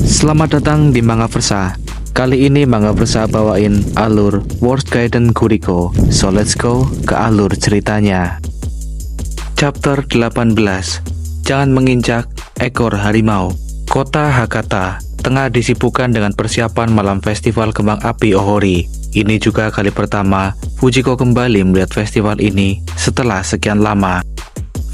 Selamat datang di Mangaversa. Kali ini Mangaversa bawain alur Worst Gaiden Kuriko. So let's go ke alur ceritanya. Chapter 18. Jangan menginjak ekor harimau. Kota Hakata tengah disibukkan dengan persiapan malam festival kembang api Ohori. Ini juga kali pertama Fujiko kembali melihat festival ini setelah sekian lama.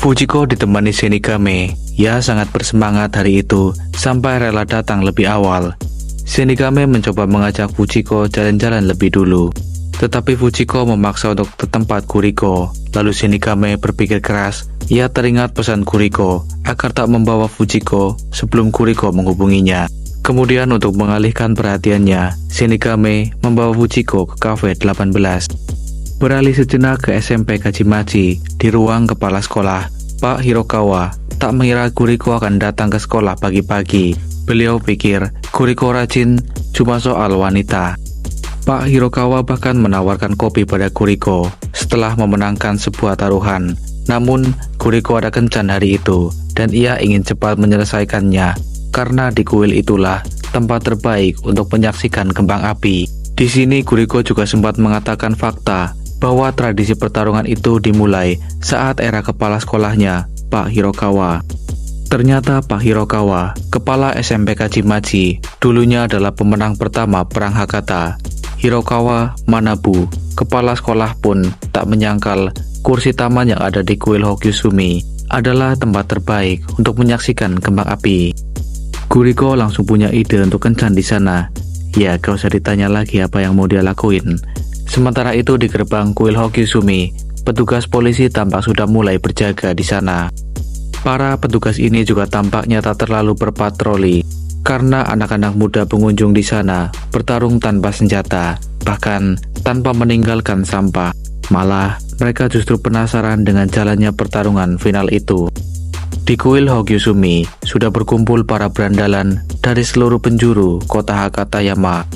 Fujiko ditemani Shinigami. Ia sangat bersemangat hari itu sampai rela datang lebih awal. Shinigami mencoba mengajak Fujiko jalan-jalan lebih dulu, tetapi Fujiko memaksa untuk ke tempat Kuriko. Lalu Shinigami berpikir keras. Ia teringat pesan Kuriko agar tak membawa Fujiko sebelum Kuriko menghubunginya. Kemudian untuk mengalihkan perhatiannya, Shinigami membawa Fujiko ke kafe 18. Beralih sejenak ke SMP Kajimachi. Di ruang kepala sekolah, Pak Hirokawa tak mengira Kuriko akan datang ke sekolah pagi-pagi. Beliau pikir Kuriko rajin cuma soal wanita. Pak Hirokawa bahkan menawarkan kopi pada Kuriko setelah memenangkan sebuah taruhan. Namun Kuriko ada kencan hari itu dan ia ingin cepat menyelesaikannya karena di kuil itulah tempat terbaik untuk menyaksikan kembang api. Di sini Kuriko juga sempat mengatakan fakta bahwa tradisi pertarungan itu dimulai saat era kepala sekolahnya, Pak Hirokawa. Ternyata Pak Hirokawa, kepala SMP Kajimachi, dulunya adalah pemenang pertama Perang Hakata. Hirokawa Manabu, kepala sekolah pun tak menyangkal kursi taman yang ada di kuil Hokyusumi adalah tempat terbaik untuk menyaksikan kembang api. Kuriko langsung punya ide untuk kencan di sana. Ya, gak usah ditanya lagi apa yang mau dia lakuin. Sementara itu di gerbang kuil Hokyusumi, petugas polisi tampak sudah mulai berjaga di sana. Para petugas ini juga tampaknya tak terlalu berpatroli, karena anak-anak muda pengunjung di sana bertarung tanpa senjata, bahkan tanpa meninggalkan sampah. Malah, mereka justru penasaran dengan jalannya pertarungan final itu. Di kuil Hokyusumi, sudah berkumpul para berandalan dari seluruh penjuru kota Hakatayama.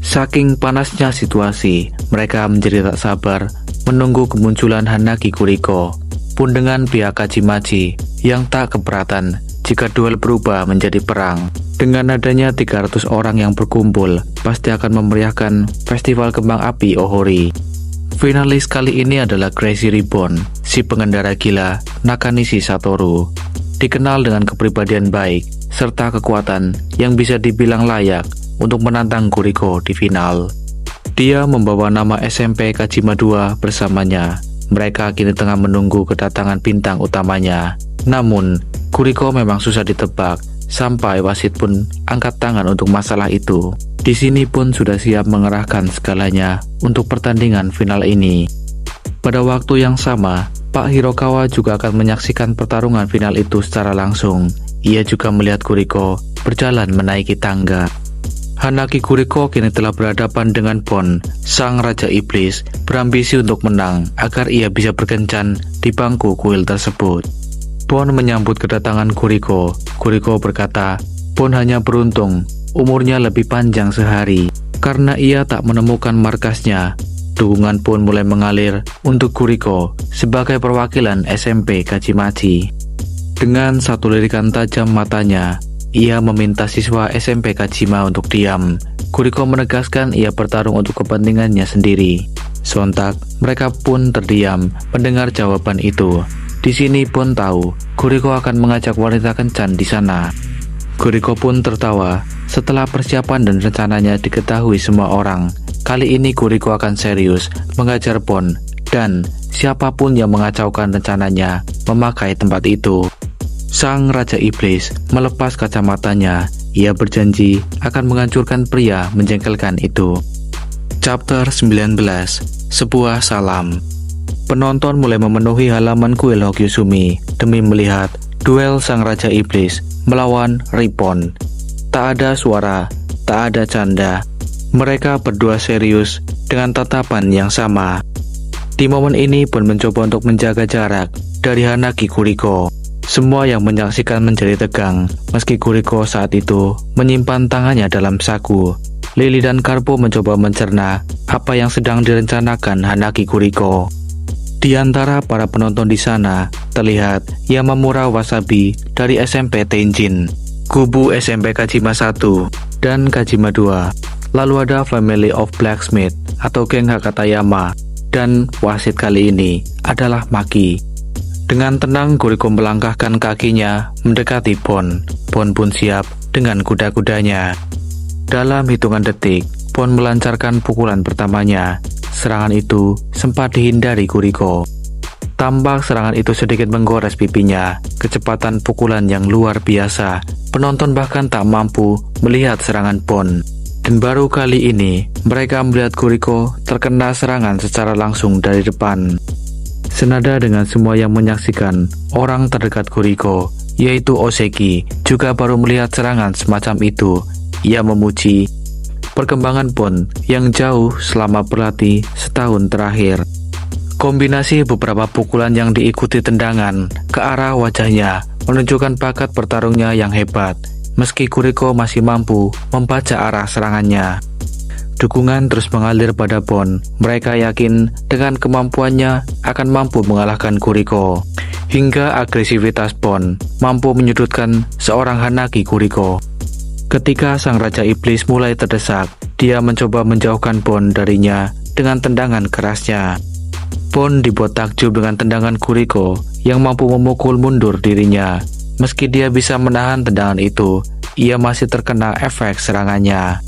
Saking panasnya situasi, mereka menjadi tak sabar menunggu kemunculan Hanaki Kuriko. Pun dengan pihak Kajimachi yang tak keberatan jika duel berubah menjadi perang. Dengan adanya 300 orang yang berkumpul, pasti akan memeriahkan festival kembang api Ohori. Finalis kali ini adalah Crazy Ribbon, si pengendara gila Nakanishi Satoru. Dikenal dengan kepribadian baik serta kekuatan yang bisa dibilang layak untuk menantang Kuriko di final. Dia membawa nama SMP Kajima 2 bersamanya. Mereka kini tengah menunggu kedatangan bintang utamanya. Namun, Kuriko memang susah ditebak, sampai wasit pun angkat tangan untuk masalah itu. Di sini pun sudah siap mengerahkan segalanya untuk pertandingan final ini. Pada waktu yang sama, Pak Hirokawa juga akan menyaksikan pertarungan final itu secara langsung. Ia juga melihat Kuriko berjalan menaiki tangga. Hanaki Kuriko kini telah berhadapan dengan Bon, sang Raja Iblis, berambisi untuk menang agar ia bisa berkencan di bangku kuil tersebut. Bon menyambut kedatangan Kuriko. Kuriko berkata, Bon hanya beruntung umurnya lebih panjang sehari karena ia tak menemukan markasnya. Dukungan pun mulai mengalir untuk Kuriko sebagai perwakilan SMP Kajimachi. Dengan satu lirikan tajam matanya, ia meminta siswa SMP Kajima untuk diam. Kuriko menegaskan ia bertarung untuk kepentingannya sendiri. Sontak, mereka pun terdiam mendengar jawaban itu. Di sini pun tahu, Kuriko akan mengajak wanita kencan di sana. Kuriko pun tertawa setelah persiapan dan rencananya diketahui semua orang. Kali ini Kuriko akan serius mengajar Bon dan siapapun yang mengacaukan rencananya memakai tempat itu. Sang Raja Iblis melepas kacamatanya. Ia berjanji akan menghancurkan pria menjengkelkan itu. Chapter 19. Sebuah salam. Penonton mulai memenuhi halaman kuil Hokyusumi demi melihat duel Sang Raja Iblis melawan Ribbon. Tak ada suara, tak ada canda. Mereka berdua serius dengan tatapan yang sama. Di momen ini pun mencoba untuk menjaga jarak dari Hanaki Kuriko. Semua yang menyaksikan menjadi tegang, meski Kuriko saat itu menyimpan tangannya dalam saku. Lily dan Karpo mencoba mencerna apa yang sedang direncanakan Hanaki Kuriko. Di antara para penonton di sana, terlihat Yamamura Wasabi dari SMP Tenjin. kubu SMP Kajima 1 dan Kajima 2. Lalu ada Family of Blacksmith atau geng Hakatayama, dan wasit kali ini adalah Maki. Dengan tenang Kuriko melangkahkan kakinya mendekati Bon. Bon pun siap dengan kuda-kudanya. Dalam hitungan detik, Bon melancarkan pukulan pertamanya. Serangan itu sempat dihindari Kuriko. Tampak serangan itu sedikit menggores pipinya. Kecepatan pukulan yang luar biasa. Penonton bahkan tak mampu melihat serangan Bon. Dan baru kali ini, mereka melihat Kuriko terkena serangan secara langsung dari depan. Senada dengan semua yang menyaksikan, orang terdekat Kuriko, yaitu Oseki, juga baru melihat serangan semacam itu. Ia memuji perkembangan Bon yang jauh selama berlatih setahun terakhir. Kombinasi beberapa pukulan yang diikuti tendangan ke arah wajahnya menunjukkan bakat bertarungnya yang hebat. Meski Kuriko masih mampu membaca arah serangannya, dukungan terus mengalir pada Bon. Mereka yakin dengan kemampuannya akan mampu mengalahkan Kuriko. Hingga agresivitas Bon mampu menyudutkan seorang Hanaki Kuriko. Ketika sang Raja Iblis mulai terdesak, dia mencoba menjauhkan Bon darinya dengan tendangan kerasnya. Bon dibuat takjub dengan tendangan Kuriko yang mampu memukul mundur dirinya. Meski dia bisa menahan tendangan itu, ia masih terkena efek serangannya.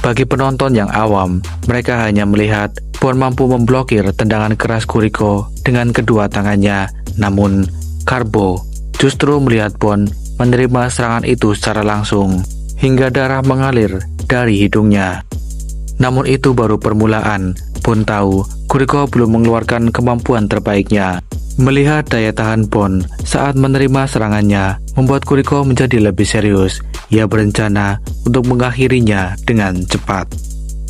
Bagi penonton yang awam, mereka hanya melihat Bon mampu memblokir tendangan keras Kuriko dengan kedua tangannya. Namun, Karbo justru melihat Bon menerima serangan itu secara langsung, hingga darah mengalir dari hidungnya. Namun itu baru permulaan. Bon tahu Kuriko belum mengeluarkan kemampuan terbaiknya. Melihat daya tahan Bon saat menerima serangannya membuat Kuriko menjadi lebih serius. Ia berencana untuk mengakhirinya dengan cepat.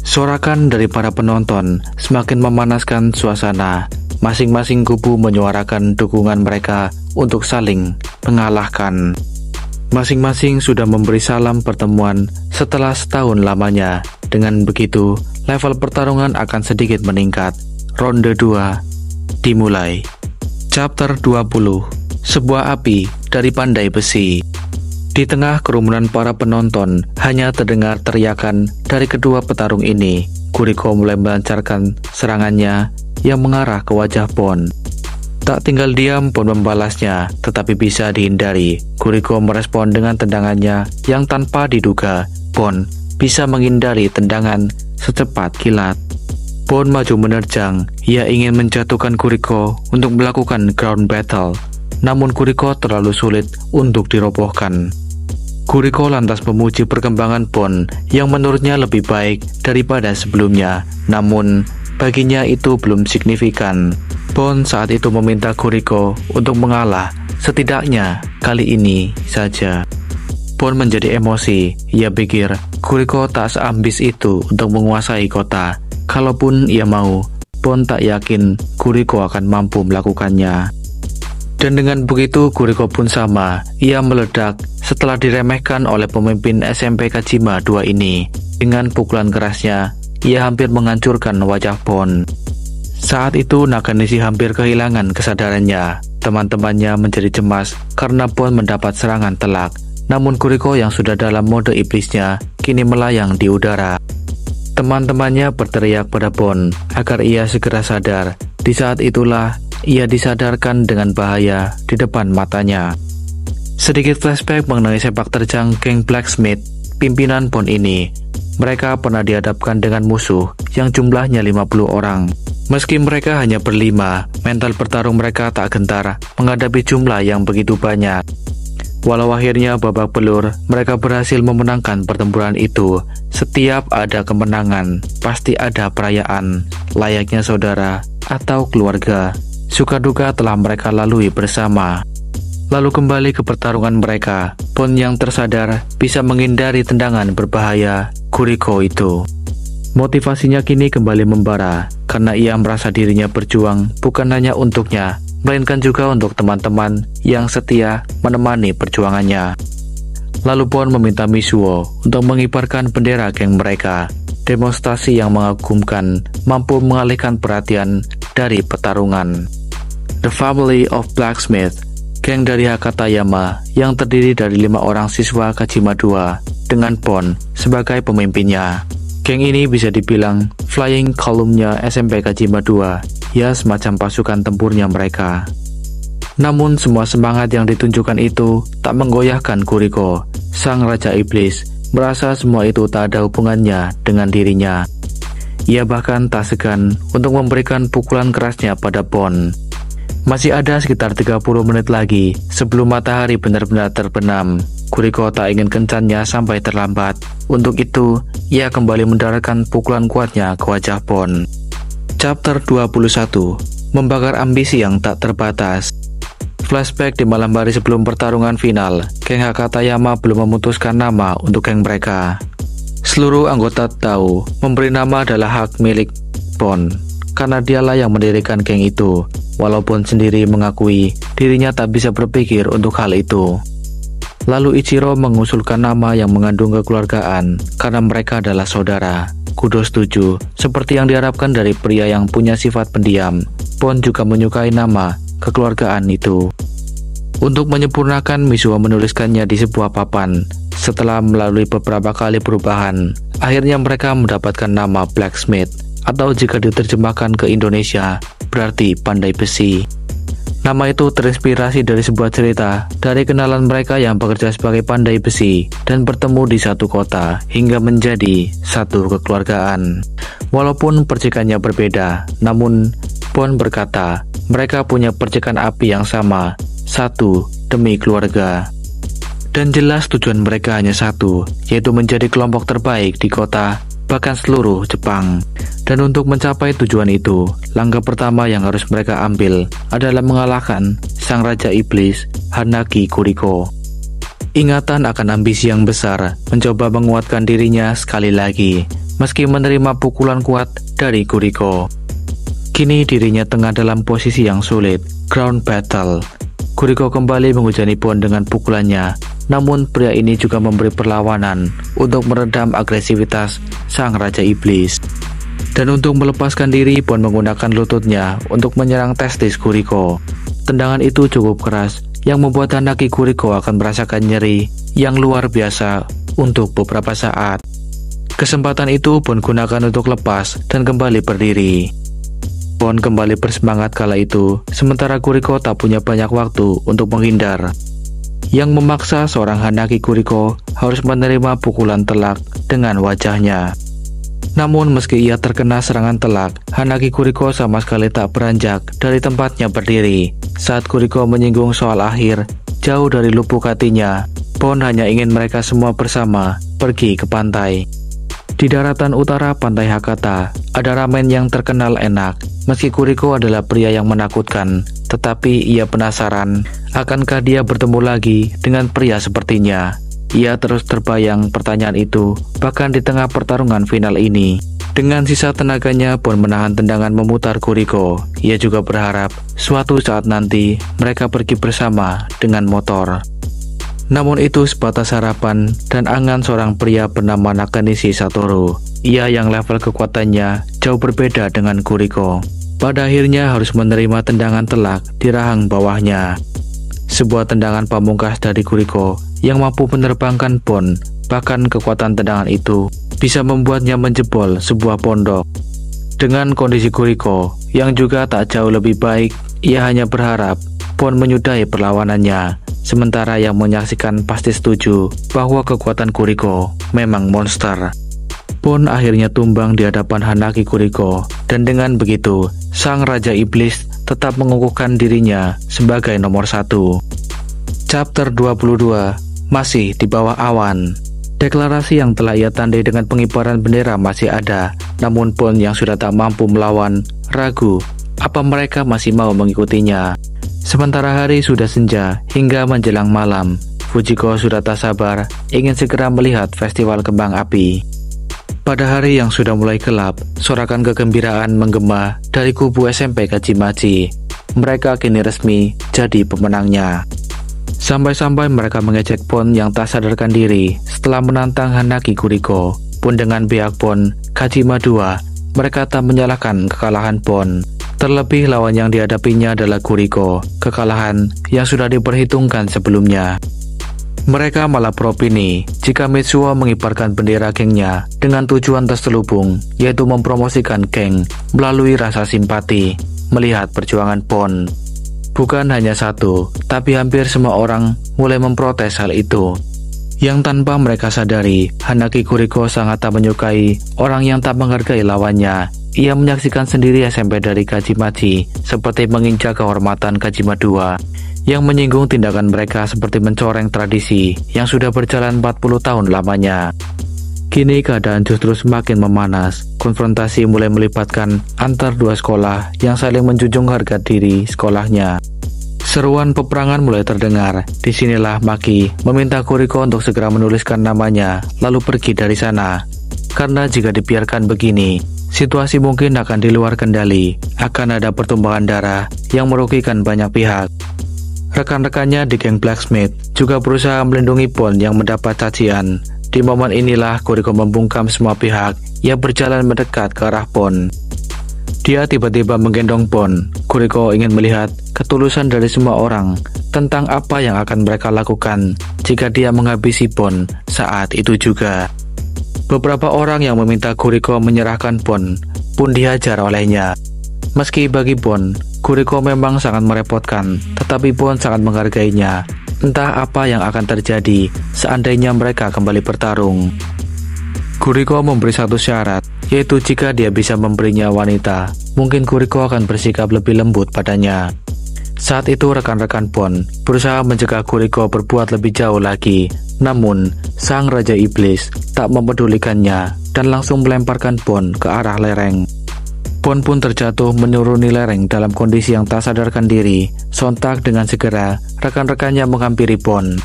Sorakan dari para penonton semakin memanaskan suasana. Masing-masing kubu menyuarakan dukungan mereka untuk saling mengalahkan. Masing-masing sudah memberi salam pertemuan setelah setahun lamanya. Dengan begitu, level pertarungan akan sedikit meningkat. Ronde 2 dimulai. Chapter 20. Sebuah api dari pandai besi. Di tengah kerumunan para penonton, hanya terdengar teriakan dari kedua petarung ini. Kuriko mulai melancarkan serangannya yang mengarah ke wajah Bon. Tak tinggal diam, Bon membalasnya, tetapi bisa dihindari. Kuriko merespon dengan tendangannya yang tanpa diduga. Bon bisa menghindari tendangan secepat kilat. Bon maju menerjang. Ia ingin menjatuhkan Kuriko untuk melakukan ground battle. Namun Kuriko terlalu sulit untuk dirobohkan. Kuriko lantas memuji perkembangan Bon yang menurutnya lebih baik daripada sebelumnya. Namun baginya itu belum signifikan. Bon saat itu meminta Kuriko untuk mengalah, setidaknya kali ini saja. Bon menjadi emosi. Ia pikir Kuriko tak seambis itu untuk menguasai kota. Kalaupun ia mau, Bon tak yakin Kuriko akan mampu melakukannya. Dan dengan begitu Kuriko pun sama. Ia meledak setelah diremehkan oleh pemimpin SMP Kajima 2 ini. Dengan pukulan kerasnya, ia hampir menghancurkan wajah Bon. Saat itu Nakanishi hampir kehilangan kesadarannya. Teman-temannya menjadi cemas karena Bon mendapat serangan telak. Namun Kuriko yang sudah dalam mode iblisnya kini melayang di udara. Teman-temannya berteriak pada Bon agar ia segera sadar. Di saat itulah ia disadarkan dengan bahaya di depan matanya. Sedikit flashback mengenai sepak terjang geng Blacksmith pimpinan Bon ini. Mereka pernah dihadapkan dengan musuh yang jumlahnya 50 orang. Meski mereka hanya berlima, mental bertarung mereka tak gentar menghadapi jumlah yang begitu banyak. Walau akhirnya babak belur, mereka berhasil memenangkan pertempuran itu. Setiap ada kemenangan, pasti ada perayaan, layaknya saudara atau keluarga. Suka duka telah mereka lalui bersama. Lalu kembali ke pertarungan mereka. Bon yang tersadar bisa menghindari tendangan berbahaya Kuriko itu. Motivasinya kini kembali membara, karena ia merasa dirinya berjuang bukan hanya untuknya, melainkan juga untuk teman-teman yang setia menemani perjuangannya. Lalu Bon meminta Mitsuo untuk mengibarkan bendera geng mereka. Demonstrasi yang mengagumkan mampu mengalihkan perhatian dari pertarungan. The Family of Blacksmith, geng dari Hakatayama yang terdiri dari 5 orang siswa Kajima 2 dengan Pon sebagai pemimpinnya. Geng ini bisa dibilang flying column-nya SMP Kajima 2, ya semacam pasukan tempurnya mereka. Namun semua semangat yang ditunjukkan itu tak menggoyahkan Kuriko. Sang Raja Iblis merasa semua itu tak ada hubungannya dengan dirinya. Ia bahkan tak segan untuk memberikan pukulan kerasnya pada Pon. Masih ada sekitar 30 menit lagi sebelum matahari benar-benar terbenam. Kuriko tak ingin kencannya sampai terlambat. Untuk itu, ia kembali mendaratkan pukulan kuatnya ke wajah Pon. Chapter 21, Membakar Ambisi yang Tak Terbatas. Flashback di malam hari sebelum pertarungan final, geng Hakatayama belum memutuskan nama untuk geng mereka. Seluruh anggota tahu memberi nama adalah hak milik Pon, karena dialah yang mendirikan geng itu, walaupun sendiri mengakui dirinya tak bisa berpikir untuk hal itu. Lalu Ichiro mengusulkan nama yang mengandung kekeluargaan, karena mereka adalah saudara. Kudo setuju, seperti yang diharapkan dari pria yang punya sifat pendiam. Pon juga menyukai nama kekeluargaan itu. Untuk menyempurnakan, Mizuho menuliskannya di sebuah papan. Setelah melalui beberapa kali perubahan, akhirnya mereka mendapatkan nama Blacksmith, atau jika diterjemahkan ke Indonesia, berarti pandai besi. Nama itu terinspirasi dari sebuah cerita dari kenalan mereka yang bekerja sebagai pandai besi dan bertemu di satu kota hingga menjadi satu kekeluargaan. Walaupun percikannya berbeda, namun Pon berkata mereka punya percikan api yang sama, satu demi keluarga. Dan jelas tujuan mereka hanya satu, yaitu menjadi kelompok terbaik di kota, bahkan seluruh Jepang. Dan untuk mencapai tujuan itu, langkah pertama yang harus mereka ambil adalah mengalahkan sang Raja Iblis, Hanaki Kuriko. Ingatan akan ambisi yang besar mencoba menguatkan dirinya sekali lagi, meski menerima pukulan kuat dari Kuriko. Kini dirinya tengah dalam posisi yang sulit, ground battle. Kuriko kembali menghujani Pon dengan pukulannya, namun pria ini juga memberi perlawanan untuk meredam agresivitas sang Raja Iblis. Dan untuk melepaskan diri, Pon menggunakan lututnya untuk menyerang testis Kuriko. Tendangan itu cukup keras, yang membuat Hanaki Kuriko akan merasakan nyeri yang luar biasa untuk beberapa saat. Kesempatan itu Pon gunakan untuk lepas dan kembali berdiri. Pon kembali bersemangat kala itu, sementara Kuriko tak punya banyak waktu untuk menghindar, yang memaksa seorang Hanaki Kuriko harus menerima pukulan telak dengan wajahnya. Namun meski ia terkena serangan telak, Hanaki Kuriko sama sekali tak beranjak dari tempatnya berdiri. Saat Kuriko menyinggung soal akhir, jauh dari lubuk hatinya, Pon hanya ingin mereka semua bersama pergi ke pantai. Di daratan utara pantai Hakata, ada ramen yang terkenal enak. Meski Kuriko adalah pria yang menakutkan, tetapi ia penasaran, akankah dia bertemu lagi dengan pria sepertinya? Ia terus terbayang pertanyaan itu, bahkan di tengah pertarungan final ini. Dengan sisa tenaganya Pon menahan tendangan memutar Kuriko. Ia juga berharap suatu saat nanti mereka pergi bersama dengan motor. Namun itu sebatas harapan dan angan seorang pria bernama Nakanishi Satoru. Ia yang level kekuatannya jauh berbeda dengan Kuriko. Pada akhirnya harus menerima tendangan telak di rahang bawahnya. Sebuah tendangan pamungkas dari Kuriko yang mampu menerbangkan Pon. Bahkan kekuatan tendangan itu bisa membuatnya menjebol sebuah pondok. Dengan kondisi Kuriko yang juga tak jauh lebih baik, ia hanya berharap Pon menyudahi perlawanannya. Sementara yang menyaksikan pasti setuju bahwa kekuatan Kuriko memang monster. Pon akhirnya tumbang di hadapan Hanaki Kuriko, dan dengan begitu, sang Raja Iblis tetap mengukuhkan dirinya sebagai nomor 1. Chapter 22, Masih di Bawah Awan. Deklarasi yang telah ia tandai dengan pengibaran bendera masih ada, namun Pon yang sudah tak mampu melawan, ragu apa mereka masih mau mengikutinya. Sementara hari sudah senja hingga menjelang malam, Fujiko sudah tak sabar ingin segera melihat festival kembang api. Pada hari yang sudah mulai gelap, sorakan kegembiraan menggema dari kubu SMP Kajimachi. Mereka kini resmi jadi pemenangnya. Sampai-sampai mereka mengejek Pon yang tak sadarkan diri setelah menantang Hanaki Kuriko. Pun dengan pihak Pon, Kajima 2, mereka tak menyalahkan kekalahan Pon. Terlebih lawan yang dihadapinya adalah Kuriko, kekalahan yang sudah diperhitungkan sebelumnya. Mereka malah beropini jika Mitsuo mengibarkan bendera gengnya dengan tujuan terselubung, yaitu mempromosikan geng melalui rasa simpati melihat perjuangan Bon. Bukan hanya satu, tapi hampir semua orang mulai memprotes hal itu. Yang tanpa mereka sadari, Hanaki Kuriko sangat tak menyukai orang yang tak menghargai lawannya. Ia menyaksikan sendiri SMP dari Kajimachi seperti menginjak kehormatan Kajima II, yang menyinggung tindakan mereka seperti mencoreng tradisi yang sudah berjalan 40 tahun lamanya. Kini keadaan justru semakin memanas. Konfrontasi mulai melibatkan antar dua sekolah yang saling menjunjung harga diri sekolahnya. Seruan peperangan mulai terdengar. Disinilah Maki meminta Kuriko untuk segera menuliskan namanya, lalu pergi dari sana. Karena jika dibiarkan begini, situasi mungkin akan di luar kendali. Akan ada pertumpahan darah yang merugikan banyak pihak. Rekan-rekannya di geng Blacksmith juga berusaha melindungi Bon yang mendapat cacian. Di momen inilah Kuriko membungkam semua pihak yang berjalan mendekat ke arah Bon. Dia tiba-tiba menggendong Bon. Kuriko ingin melihat ketulusan dari semua orang tentang apa yang akan mereka lakukan jika dia menghabisi Bon saat itu juga. Beberapa orang yang meminta Kuriko menyerahkan Bon pun dihajar olehnya. Meski bagi Bon, Kuriko memang sangat merepotkan, tetapi Bon sangat menghargainya. Entah apa yang akan terjadi seandainya mereka kembali bertarung. Kuriko memberi satu syarat, yaitu jika dia bisa memberinya wanita, mungkin Kuriko akan bersikap lebih lembut padanya. Saat itu rekan-rekan Bon berusaha mencegah Kuriko berbuat lebih jauh lagi. Namun, sang Raja Iblis tak mempedulikannya dan langsung melemparkan Bon ke arah lereng. Bon pun terjatuh menuruni lereng dalam kondisi yang tak sadarkan diri. Sontak dengan segera, rekan-rekannya menghampiri Bon.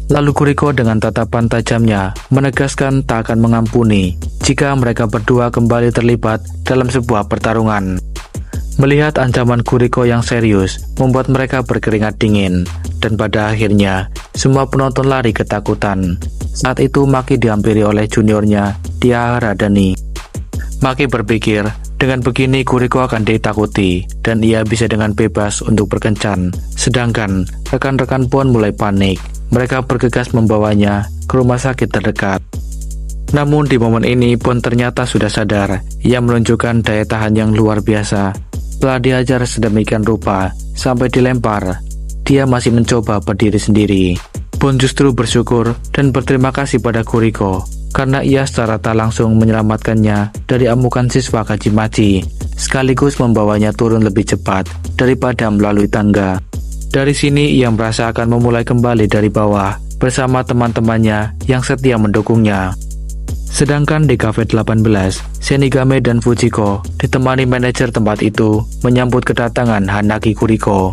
Lalu Kuriko dengan tatapan tajamnya menegaskan tak akan mengampuni jika mereka berdua kembali terlibat dalam sebuah pertarungan. Melihat ancaman Kuriko yang serius membuat mereka berkeringat dingin, dan pada akhirnya semua penonton lari ketakutan. Saat itu Maki dihampiri oleh juniornya, Tia Radani. Maki berpikir dengan begini Kuriko akan ditakuti dan ia bisa dengan bebas untuk berkencan. Sedangkan rekan-rekan Bon mulai panik. Mereka bergegas membawanya ke rumah sakit terdekat. Namun di momen ini Bon ternyata sudah sadar. Ia menunjukkan daya tahan yang luar biasa. Setelah diajar sedemikian rupa sampai dilempar, dia masih mencoba berdiri sendiri. Bon justru bersyukur dan berterima kasih pada Kuriko karena ia secara tak langsung menyelamatkannya dari amukan siswa Kajimachi, sekaligus membawanya turun lebih cepat daripada melalui tangga. Dari sini ia merasa akan memulai kembali dari bawah bersama teman-temannya yang setia mendukungnya. Sedangkan di Cafe 18, Shinigami dan Fujiko ditemani manajer tempat itu menyambut kedatangan Hanaki Kuriko.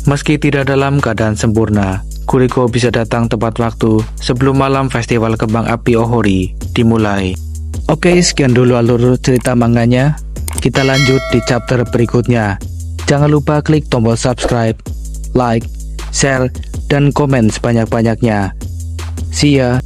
Meski tidak dalam keadaan sempurna, Kuriko bisa datang tepat waktu sebelum malam festival kembang api Ohori dimulai. Oke, sekian dulu alur cerita manganya. Kita lanjut di chapter berikutnya. Jangan lupa klik tombol subscribe, like, share, dan komen sebanyak-banyaknya. See ya!